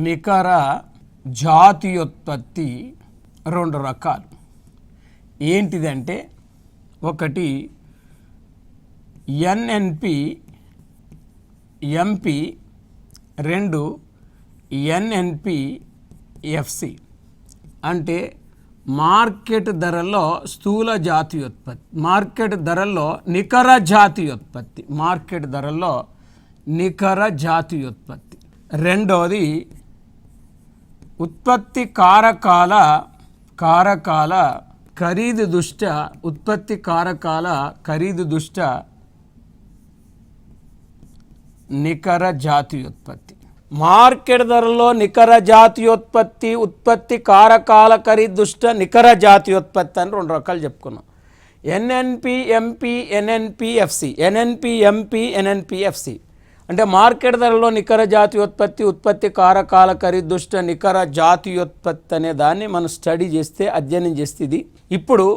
నికర జాతీయోత్పత్తి రెండు రకాలు. ఏంటిదంటే ఒకటి ఎన్ఎన్పి ఎంపి, రెండు ఎన్ఎన్పి ఎఫ్సి. అంటే మార్కెట్ ధరల్లో స్థూల జాతీయోత్పత్తి, మార్కెట్ ధరల్లో నికర జాతీయోత్పత్తి, మార్కెట్ ధరల్లో నికర జాతీయోత్పత్తి. రెండోది ఉత్పత్తి కారకాల ఖరీదు దృష్ట్యా, ఉత్పత్తి కారకాల ఖరీదు దృష్ట్యా నికర జాతీయోత్పత్తి. మార్కెట్ ధరలో నికర జాతీయోత్పత్తి, ఉత్పత్తి కారకాల ఖరీదు దృష్ట్యా నికర జాతీయోత్పత్తి అని రెండు రకాలు చెప్పుకున్నాం. NNP MP, NNP FC. NNP MP, NNP FC అంటే మార్కెట్ ధరలో నికర జాతీయోత్పత్తి, ఉత్పత్తి కారకాల ఖరీదు దృష్ట్యా నికర జాతీయోత్పత్తి అనే దాన్ని మనం స్టడీ చేస్తే, అధ్యయనం చేస్తే ఇది. ఇప్పుడు